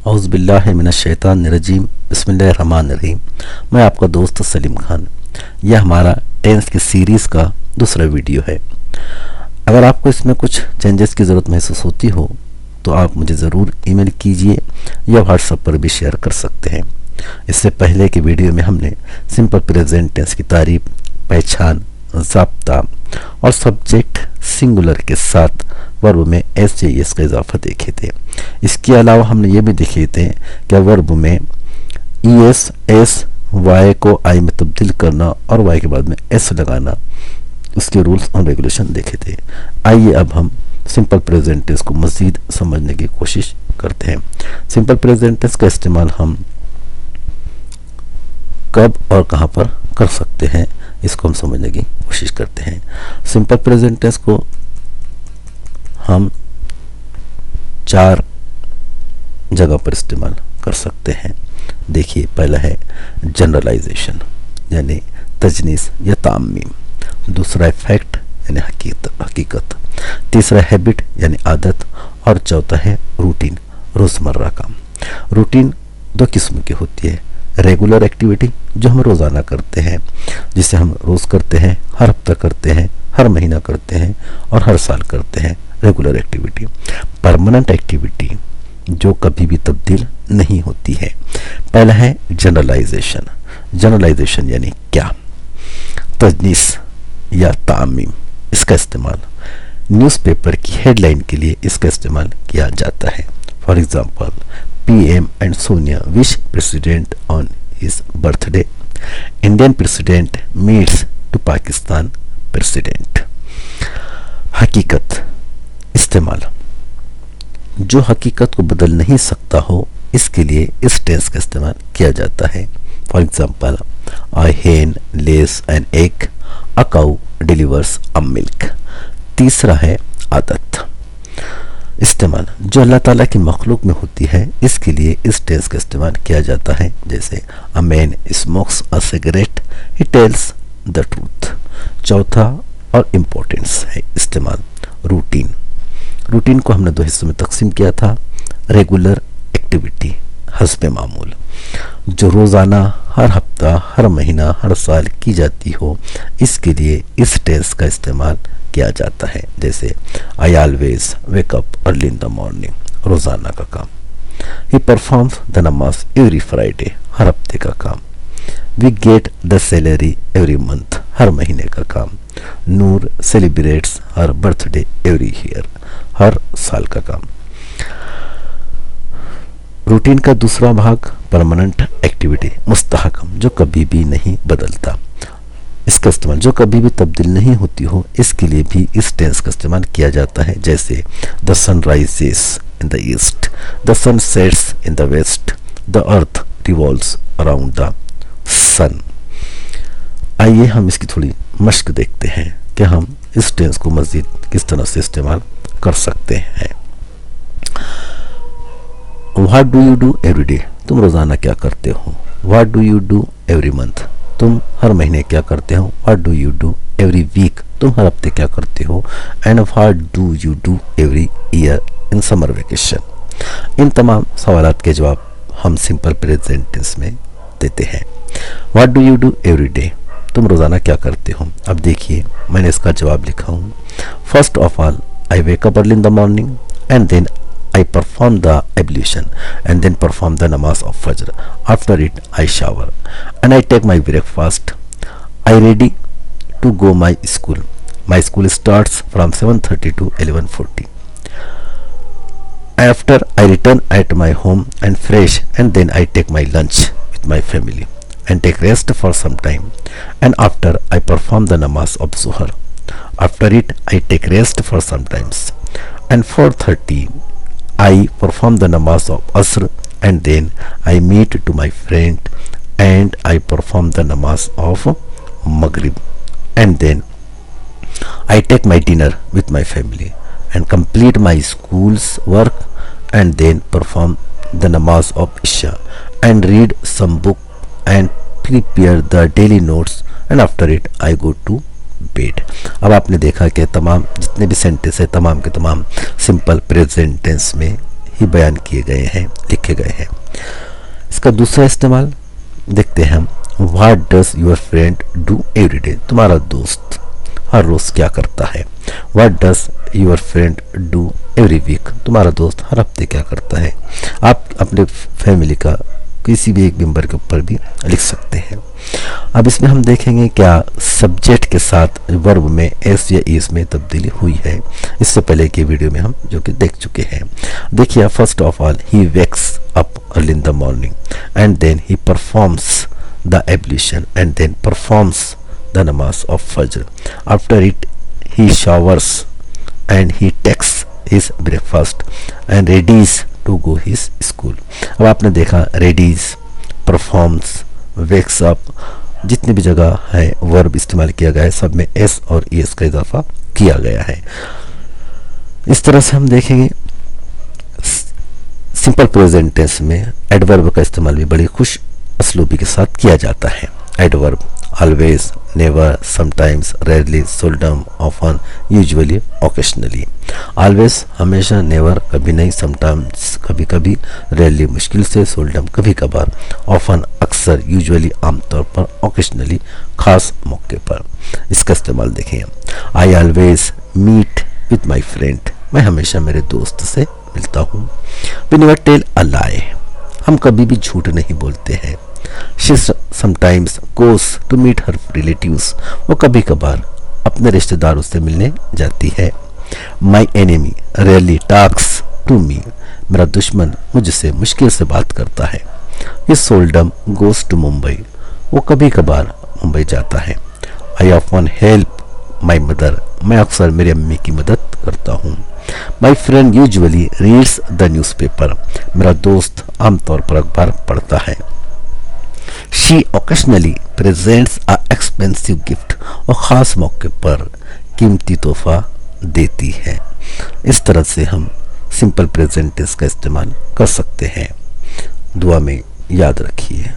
औज़ुबिल्लाहि मिनश्शैतानिर्रजीम बिस्मिल्लाहिर्रहमानिर्रहीम। मैं आपका दोस्त सलीम खान। यह हमारा टेंस की सीरीज़ का दूसरा वीडियो है। अगर आपको इसमें कुछ चेंजेस की ज़रूरत महसूस होती हो तो आप मुझे ज़रूर ईमेल कीजिए या व्हाट्सएप पर भी शेयर कर सकते हैं। इससे पहले के वीडियो में हमने सिंपल प्रेजेंट टेंस की तारीफ, पहचान, ज़ाब्ता और सब्जेक्ट सिंगुलर के साथ वर्ब में एस या एस का इजाफा देखे थे। इसके अलावा हमने ये भी देखे थे कि वर्ब में ई एस एस वाई को आई में तब्दील करना और वाई के बाद में एस लगाना, उसके रूल्स और रेगुलेशन देखे थे। आइए अब हम सिंपल प्रेजेंट टेंस को मज़ीद समझने की कोशिश करते हैं। सिंपल प्रेजेंट टेंस का इस्तेमाल हम कब और कहाँ पर कर सकते हैं, इसको हम समझने की कोशिश करते हैं। सिंपल प्रेजेंट टेंस को हम 4 जगह पर इस्तेमाल कर सकते हैं। देखिए, पहला है जनरलाइजेशन यानी तजनीस या तामीम। दूसरा है फैक्ट यानी हकीकत। तीसरा हैबिट यानी आदत। और चौथा है रूटीन, रोज़मर्रा काम। रूटीन 2 किस्म की होती है। रेगुलर एक्टिविटी जो हम रोज़ाना करते हैं, जिसे हम रोज़ करते हैं, हर हफ्ता करते हैं, हर महीना करते हैं और हर साल करते हैं, रेगुलर एक्टिविटी। परमानेंट एक्टिविटी जो कभी भी तब्दील नहीं होती है। पहला है जनरलाइजेशन। जनरलाइजेशन यानी क्या? तजनीस या तामीम। इसका इस्तेमाल न्यूज़पेपर की हेडलाइन के लिए इसका इस्तेमाल किया जाता है। For example, PM and Sonia wish president on his birthday. Indian president meets to Pakistan president. हकीकत इस्तेमाल जो हकीकत को बदल नहीं सकता हो, इसके लिए इस टेंस का इस्तेमाल किया जाता है। For example, a hen lays an egg, a cow delivers a milk. तीसरा है आदत इस्तेमाल जो अल्लाह ताला की मखलूक में होती है, इसके लिए इस टेंस का इस्तेमाल किया जाता है। जैसे a man smokes a cigarette, he tells the truth. चौथा और इम्पोर्टेंस है इस्तेमाल रूटीन। रूटीन को हमने 2 हिस्सों में तकसीम किया था। रेगुलर एक्टिविटी हस्बे मामूल जो रोज़ाना, हर हफ्ता, हर महीना, हर साल की जाती हो, इसके लिए इस टेंस का इस्तेमाल किया जाता है। जैसे I always wake up early in the morning, रोज़ाना का काम। He performs the namaz every Friday, हर हफ्ते का काम। We get the salary every month, हर महीने का काम। Noor celebrates her birthday every year, हर साल का काम। रूटीन का दूसरा भाग परमानेंट एक्टिविटी मुस्तहकम जो कभी भी नहीं बदलता। इसका इस्तेमाल जो कभी भी तब्दील नहीं होती हो, इसके लिए भी इस टेंस का इस्तेमाल किया जाता है। जैसे the sun rises in the east, the sun sets in the west, the earth revolves around the sun. आइए हम इसकी थोड़ी मश्क देखते हैं कि हम इस टेंस को मज़ीद किस तरह से इस्तेमाल कर सकते हैं। What do you do every day, तुम रोज़ाना क्या करते हो। What do you do every month, तुम हर महीने क्या करते हो। What do you do every week, तुम हर हफ्ते क्या करते हो। And what do you do every year in summer vacation. इन तमाम सवालात के जवाब हम सिंपल प्रेजेंट टेंस में देते हैं। What do you do every day, तुम रोज़ाना क्या करते हो। अब देखिए, मैंने इसका जवाब लिखा हूँ। First of all, I wake up early in the morning and then I perform the ablution and then perform the namaz of Fajr. After it, I shower and I take my breakfast. I ready to go my school. My school starts from 7:30 to 11:40. After I return at my home and fresh, and then I take my lunch with my family and take rest for some time. And after I perform the namaz of Zuhr. After it, I take rest for some times. And 4:30. I perform the namaz of Asr and then I meet to my friend and I perform the namaz of Maghrib and then I take my dinner with my family and complete my school's work and then perform the namaz of Isha and read some book and prepare the daily notes and after it I go to bed. अब आपने देखा कि तमाम जितने भी sentence है तमाम के तमाम सिंपल प्रेजेंट टेंस में ही बयान किए गए हैं, लिखे गए हैं। इसका दूसरा इस्तेमाल देखते हैं हम। What does your friend do every day? तुम्हारा दोस्त हर रोज क्या करता है। What does your friend do every week? तुम्हारा दोस्त हर हफ्ते क्या करता है। आप अपने फैमिली का किसी भी एक मेंबर के ऊपर भी लिख सकते हैं। अब इसमें हम देखेंगे क्या सब्जेक्ट के साथ वर्ब में एस या ईस में तब्दीली हुई है। इससे पहले की वीडियो में हम जो कि देख चुके हैं। देखिए, first of all he wakes up early in the morning and then he performs the ablution and then performs the namaz of Fajr. After it, he showers and he takes his breakfast and readies to go his school. अब आपने देखा readies, performs, wakes up, जितनी भी जगह है verb इस्तेमाल किया गया है सब में एस और एस का इजाफा किया गया है। इस तरह से हम देखेंगे सिंपल प्रेजेंट टेंस में एडवर्ब का इस्तेमाल भी बड़ी खुश असलूबी के साथ किया जाता है। Adverb always, never, sometimes, rarely, seldom, often, usually, occasionally. always हमेशा, never कभी नहीं, sometimes कभी कभी, rarely मुश्किल से, seldom कभी कभार, often अक्सर, usually आमतौर पर, occasionally खास मौके पर। इसका इस्तेमाल देखें। I always meet with my friend. मैं हमेशा मेरे दोस्त से मिलता हूँ। We never tell a lie. हम कभी भी झूठ नहीं बोलते हैं। She sometimes goes to meet her relatives. वो कभी कभार अपने रिश्तेदारों से मिलने जाती है। My enemy rarely talks to me. मेरा दुश्मन मुझसे मुश्किल से बात करता है। He seldom goes to Mumbai. वो कभी कभार मुंबई जाता है। I often help my mother. मैं अक्सर मेरी अम्मी की मदद करता हूँ। My friend usually reads the newspaper. मेरा दोस्त आमतौर पर अखबार पढ़ता है। She occasionally presents a expensive gift. और ख़ास मौके पर कीमती तोहफा देती है। इस तरह से हम सिंपल प्रेजेंट टेंस का इस्तेमाल कर सकते हैं। दुआ में याद रखिए।